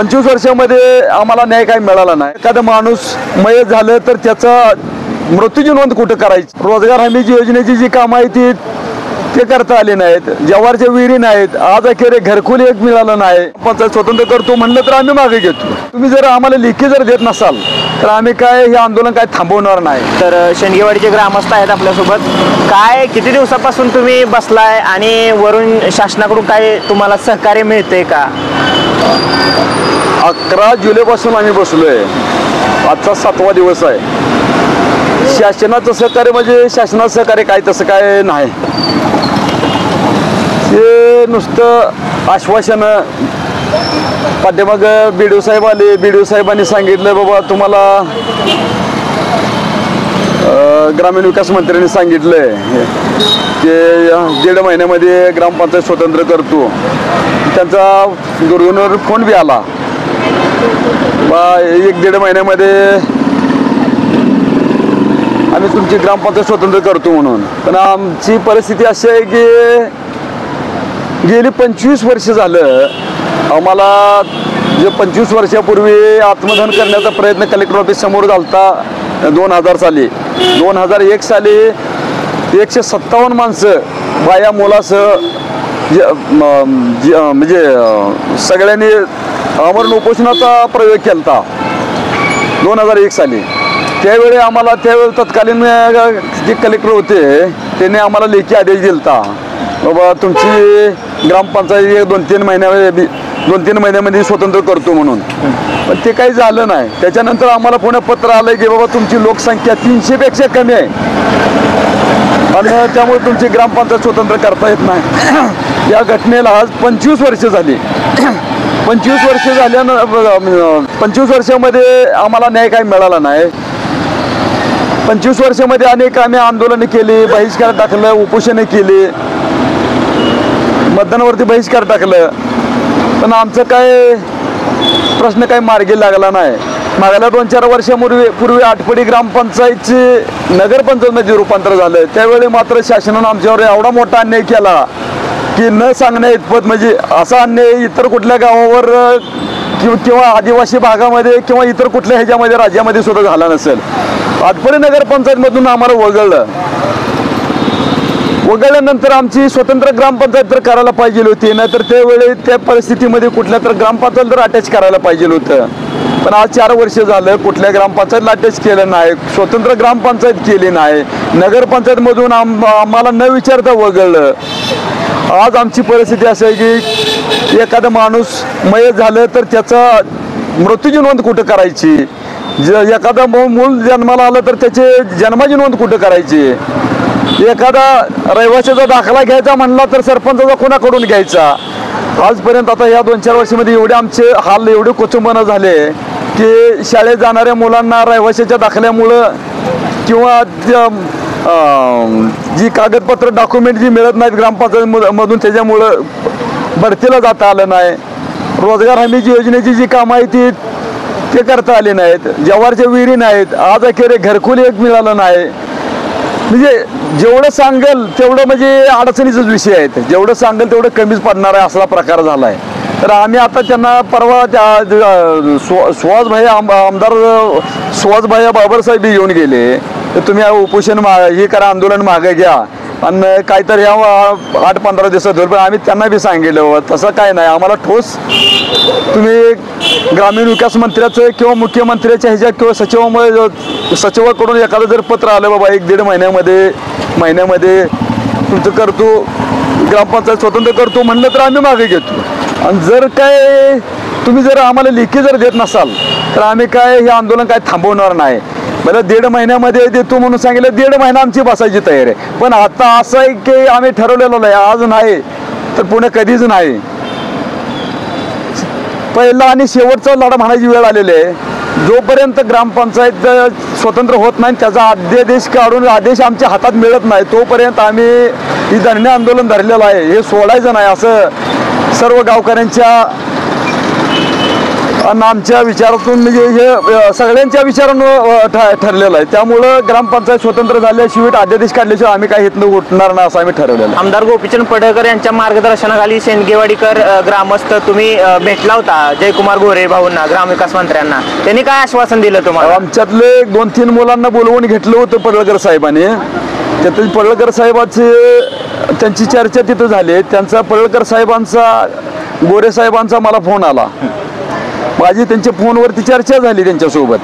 25 वर्षामध्ये आम्हाला न्याय काही मिळाला नाही। एखादा माणूस मयत झालं तर त्याचा मृत्यूची नोंद कुठं करायची? रोजगार हमी योजनेची जी कामं आहे ते करता आले नाहीत। जवारच्या विहिरी नाहीत, आज अखेर घरकुल एक मिळालं नाही। पंचायत स्वतंत्र करतो म्हणलं तर आम्ही मागे घेतो। तुम्ही जर आम्हाला लेखी जर देत नसाल तर आम्ही काय हे आंदोलन काय थांबवणार नाही। तर शेंडगेवाडीचे ग्रामस्थ आहेत आपल्यासोबत। काय किती दिवसापासून तुम्ही बसलाय आणि वरून शासनाकडून काय तुम्हाला सहकार्य मिळते का? 11 जुलैपासून आम्ही बसलोय, आजचा 7वा दिवस आहे। शासनाचं सहकार्य म्हणजे शासनाचं सहकार्य काय तसं काय नाही, ते नुसतं आश्वासन। पाठीमाग BDO साहेब आले, BDO साहेबांनी सांगितलं बाबा तुम्हाला ग्रामीण विकास मंत्र्यांनी सांगितलंय की 1.5 महिन्यामध्ये ग्रामपंचायत स्वतंत्र करतो। त्यांचा दुर्गुणवर फोन बी आला बा 1-1.5 महिन्यामध्ये आम्ही तुमची ग्रामपंचायत स्वतंत्र करतो म्हणून। पण आमची परिस्थिती अशी आहे की गेली 25 वर्ष झालं आम्हाला, जे 25 वर्षापूर्वी आत्मदहन करण्याचा प्रयत्न कलेक्टर ऑफिस समोर झालता 2000 साली। 2001 साली 157 माणसं बाया मुलासह म्हणजे सगळ्यांनी आमरण उपोषणाचा प्रयोग केला 2001 साली। त्यावेळी आम्हाला त्यावेळी तत्कालीन जे कलेक्टर होते त्यांनी आम्हाला लेखी आदेश दिलता बाबा तुमची ग्रामपंचायत 2-3 महिन्यामध्ये स्वतंत्र करतो म्हणून। पण ते काही झालं नाही। त्याच्यानंतर आम्हाला पुन्हा पत्र आलंय की बाबा तुमची लोकसंख्या 300 पेक्षा कमी आहे आणि त्यामुळे तुमची ग्रामपंचायत स्वतंत्र करता येत नाही। या घटनेला आज 25 वर्ष झाली। 25 वर्ष झाल्यानं 25 वर्षामध्ये आम्हाला न्याय काही मिळाला नाही। 25 वर्षामध्ये अनेक आम्ही आंदोलनं केली, बहिष्कार टाकलं, उपोषणं केली, मतदानावरती बहिष्कार टाकलं, पण आमचं काय प्रश्न काही मार्गी लागला नाही। मागल्या 2-4 वर्षापूर्वी आटपाडी ग्रामपंचायतची नगरपंचायतमध्ये रूपांतर झालं। त्यावेळी मात्र शासनानं आमच्यावर एवढा मोठा अन्याय केला की न सांगण्या इतपत, म्हणजे असा अन्याय इतर कुठल्या गावावर किंवा आदिवासी भागामध्ये किंवा इतर कुठल्या ह्याच्यामध्ये राज्यामध्ये सुद्धा झाला नसेल। आटपाडी नगरपंचायतमधून आम्हाला वगळल्यानंतर आमची स्वतंत्र ग्रामपंचायत तर करायला पाहिजे होती, नाहीतर त्यावेळी त्या परिस्थितीमध्ये कुठल्या तर ग्रामपंचायत तर अटॅच करायला पाहिजे होतं। पण आज 4 वर्ष झालं कुठल्या ग्रामपंचायतला अटॅच केलं नाही, स्वतंत्र ग्रामपंचायत केली नाही, नगरपंचायतमधून आम्हाला न विचारता वगळलं। आज आमची परिस्थिती अशी आहे की एखादा माणूस मयत झालं तर त्याचा मृत्यूची नोंद कुठं करायची? एखादा मूल जन्माला आलं तर त्याची जन्माची नोंद कुठं करायची? एखादा रहिवाशाचा दाखला घ्यायचा म्हणला तर सरपंचाचा कोणाकडून घ्यायचा? आजपर्यंत आता या 2-4 वर्षामध्ये एवढे आमचे हाल एवढे कोचंबना झाले की शाळेत जाणाऱ्या मुलांना रहिवाशाच्या दाखल्यामुळं किंवा जी कागदपत्र डॉक्युमेंट जी मिळत नाहीत ग्रामपंचायतमधून त्याच्यामुळं भरतीला जाता आलं नाही। रोजगार हमी योजनेची जी कामं आहे ते करता आली नाहीत। जवारच्या विहिरी नाहीत, आज अखेर घरकुल एक मिळालं नाही। म्हणजे जेवढं सांगेल तेवढं म्हणजे अडचणीचाच विषय आहेत, जेवढं सांगेल तेवढं कमीच पडणार आहे असा प्रकार झाला आहे। तर आम्ही आता त्यांना परवा आमदार सुहासभाई बाबरसाहेब येऊन गेले तर तुम्ही उपोषण हे करा, आंदोलन मागे घ्या आणि काहीतरी 8-15 दिवसात होईल। पण आम्ही त्यांना बी सांगितलं तसं काय नाही, आम्हाला ठोस तुम्ही ग्रामीण विकास मंत्र्याचं किंवा मुख्यमंत्र्याच्या ह्याच्या किंवा सचिवाकडून एखादं जर पत्र आलं बाबा 1-1.5 महिन्यामध्ये तुमचं करतो, ग्रामपंचायत स्वतंत्र करतो म्हणलं तर आम्ही मागे घेतो। आणि जर काय तुम्ही जर आम्हाला लेखी जर देत नसाल तर आम्ही काय हे आंदोलन काय थांबवणार नाही। मला 1.5 महिन्यामध्ये देतो म्हणून सांगितलं, 1.5 महिना आमची बसायची तयारी आहे। पण आता असं आहे की आम्ही ठरवलेलं आहे, आज नाही तर पुणे कधीच नाही। पहिला आणि शेवटचा लढा म्हणायची वेळ आलेली आहे। जोपर्यंत ग्रामपंचायत स्वतंत्र होत नाही, त्याचा अध्यादेश काढून आदेश आमच्या हातात मिळत नाही, तोपर्यंत आम्ही ही धरणे आंदोलन धरलेलं आहे। हे सोडायचं नाही असं सर्व गावकऱ्यांच्या आणि आमच्या विचारातून म्हणजे हे सगळ्यांच्या विचारांवर ठरलेलं आहे. त्यामुळं ग्रामपंचायत स्वतंत्र झाल्याशिवाय अध्यादेश काढल्याशिवाय आम्ही काही इथनं उठणार नाही असं आम्ही ठरवलेलं आहे. आमदार गोपीचंद पडळकर यांच्या मार्गदर्शनाखाली शेंडगेवाडीकर ग्रामस्थ तुम्ही भेटला होता जयकुमार गोरे भाऊंना, ग्रामविकास मंत्र्यांना. त्यांनी काय आश्वासन दिलं तुम्हाला? आमच्यातले 2-3 मुलांना बोलवून घेतलं होतं पडळकर साहेबांनी. त्यातून पडळकर साहेबांची त्यांची चर्चा तिथं झाली. त्यांचा पडळकर साहेबांचा, गोरे साहेबांचा मला फोन आला. माझी त्यांच्या फोनवरती चर्चा झाली त्यांच्यासोबत.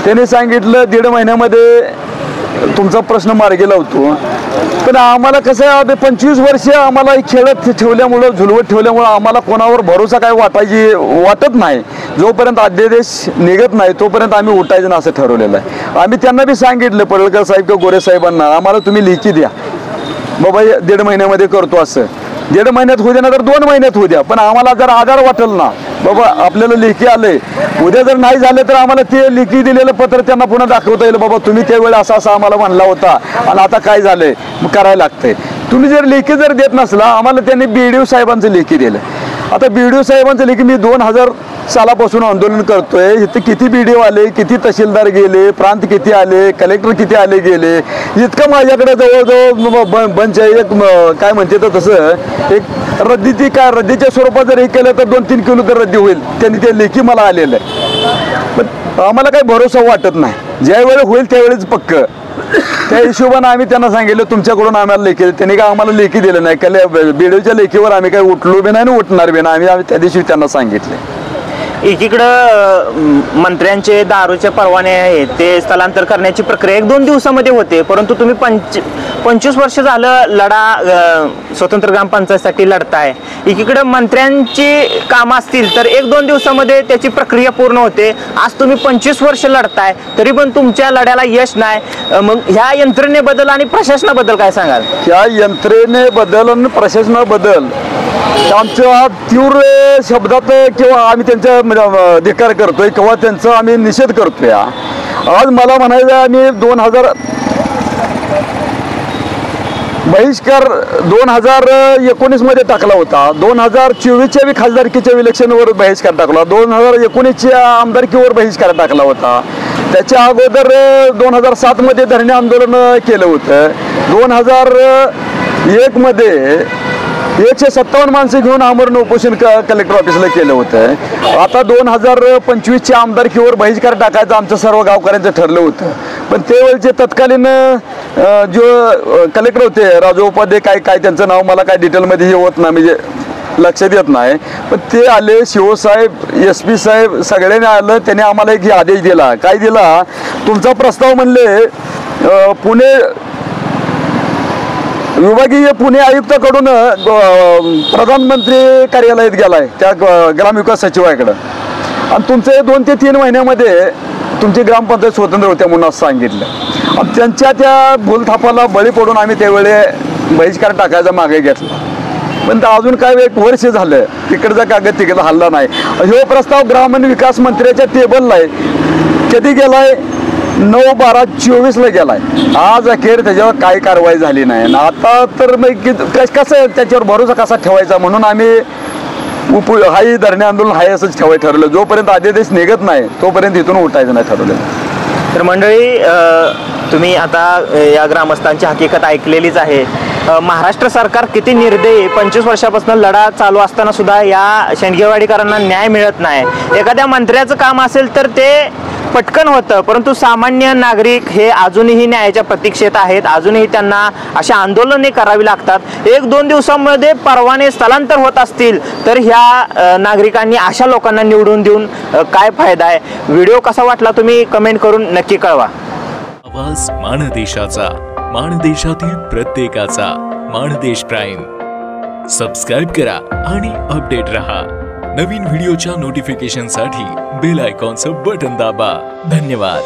त्यांनी सांगितलं 1.5 महिन्यामध्ये तुमचा प्रश्न मार्गी लावतो. पण आम्हाला कसं आहे 25 वर्ष आम्हाला खेळत ठेवल्यामुळं, झुलवत ठेवल्यामुळं आम्हाला कोणावर भरोसा काय वाटत नाही. जोपर्यंत अध्यादेश निघत नाही तोपर्यंत आम्ही उठायचं ना असं ठरवलेलं आहे. आम्ही त्यांना बी सांगितलं पडळकर साहेब किंवा गोरे साहेबांना, आम्हाला तुम्ही लेखी द्या बाबा 1.5 महिन्यामध्ये करतो असं. 1.5 महिन्यात होऊ द्या ना तर 2 महिन्यात होऊ द्या, पण आम्हाला जर आधार वाटेल ना बाबा आपल्याला लेखी आलंय, उद्या जर नाही झालं तर आम्हाला ते लेखी दिलेलं पत्र त्यांना पुन्हा दाखवता येईल बाबा तुम्ही त्यावेळी असा आम्हाला म्हणला होता आणि आता काय झालंय मग करायला लागतंय. तुम्ही जर लेखी जर देत नसला, आम्हाला त्यांनी BDO साहेबांचं लेखी दिलं. आता BDO साहेबांचं लेखी मी 2000 सालापासून आंदोलन करतोय. इथं किती BDO आले, किती तहसीलदार गेले, प्रांत किती आले, कलेक्टर किती आले गेले, इतकं माझ्याकडे जवळजवळ बंच आहे. एक काय म्हणते तर तसं एक रद्दीच्या स्वरूपात जर हे केलं तर 2-3 किलो तर रद्दी होईल. त्यांनी ते लेखी मला आलेलं आहे. पण आम्हाला काही भरोसा वाटत नाही. ज्यावेळी होईल त्यावेळीच पक्क. त्या हिशोबाने आम्ही त्यांना सांगितलं तुमच्याकडून आम्हाला लेखी. त्यांनी काय आम्हाला लेखी दिलं नाही. BDOच्या लेखीवर आम्ही काही उठलो बी नाही आणि उठणार बी नाही. आम्ही त्या दिवशी त्यांना सांगितले. एकीकडं मंत्र्यांचे दारूचे परवाने आहेत ते स्थलांतर करण्याची प्रक्रिया 1-2 दिवसामध्ये होते, परंतु तुम्ही 25 वर्ष झालं स्वतंत्र ग्रामपंचायतीसाठी लढताय. एकीकडं मंत्र्यांची कामं असतील तर 1-2 दिवसामध्ये त्याची प्रक्रिया पूर्ण होते. आज तुम्ही 25 वर्ष लढताय तरी पण तुमच्या लढ्याला यश नाही. मग ह्या यंत्रणेबद्दल आणि प्रशासनाबद्दल काय सांगाल? ह्या यंत्रणेबद्दल आणि प्रशासनाबद्दल आमच्या तीव्र शब्दात किंवा आम्ही त्यांचा धिक्कार करतोय किंवा त्यांचा आम्ही निषेध करतोय. आज मला म्हणायचं आम्ही 2000 बहिष्कार 2019 मध्ये टाकला होता. 2024च्या खासदारकीच्या इलेक्शनवर बहिष्कार टाकला. 2019च्या आमदारकीवर बहिष्कार टाकला होता. त्याच्या अगोदर 2007 मध्ये धरणे आंदोलन केलं होतं. 2001 मध्ये 157 माणसं घेऊन आमरण उपोषण कलेक्टर ऑफिसला केलं होतं. आता 2025च्या आमदारकीवर बहिष्कार टाकायचं आमचं सर्व गावकऱ्यांचं ठरलं होतं. पण त्यावेळेचे तत्कालीन जो कलेक्टर होते राजू उपाध्याय, काय त्यांचं नाव मला काय डिटेलमध्ये हे होत नाही, म्हणजे लक्षात येत नाही. पण ते आले, शिवसाहेब SP साहेब सगळ्यांनी आलं. त्याने आम्हाला एक आदेश दिला. काय दिला? तुमचा प्रस्ताव म्हणले पुणे विभागीय पुणे आयुक्ताकडून प्रधानमंत्री कार्यालयात गेलाय त्या ग्रामविकास सचिवाकडं, आणि तुमचे 2 ते 3 महिन्यामध्ये तुमची ग्रामपंचायत स्वतंत्र होत्या म्हणून असं सांगितलं. आणि त्यांच्या त्या भूलथापाला बळी पडून आम्ही त्यावेळी बहिष्कार टाकायचा मागे घेतला. पण अजून काय 1 वर्ष झालं तिकडचा कागद तिकडे हल्ला नाही. हा प्रस्ताव ग्रामीण विकास मंत्र्याच्या टेबलला आहे. कधी गेलाय? 9/12/24 गेलाय. आज अखेर त्याच्यावर काही कारवाई झाली नाही. आता तर मग कसं त्याच्यावर भरोसा कसा ठेवायचा म्हणून आम्ही हाही धरणे आंदोलन हाय असंच ठेवायचं ठरवलं. जोपर्यंत अध्यादेश निघत नाही तोपर्यंत इथून उठायचं नाही ठरवलं. तर मंडळी, तुम्ही आता या ग्रामस्थांची हकीकत ऐकलेलीच आहे. महाराष्ट्र सरकार किती निर्दयी, 25 वर्षापासून लढा चालू असताना सुद्धा या शेंडगेवाडीकरांना न्याय मिळत नाही. एखाद्या मंत्र्याचं काम असेल तर ते पटकन होतं, परंतु सामान्य नागरिक हे अजूनही न्यायाच्या प्रतीक्षेत आहेत. अजूनही त्यांना अशा आंदोलने करावी लागतात. 1-2 दिवसांमध्ये परवाने स्थलांतर होत असतील तर ह्या नागरिकांनी अशा लोकांना निवडून देऊन काय फायदा आहे? व्हिडिओ कसा वाटला तुम्ही कमेंट करून नक्की कळवा. आवाज माणदेशाचा, माणदेशातील प्रत्येकाचा. माणदेश प्राईम सबस्क्राईब करा आणि अपडेट रहा. नवीन व्हिडिओच्या नोटिफिकेशनसाठी बेल आयकॉनचं बटन दाबा. धन्यवाद.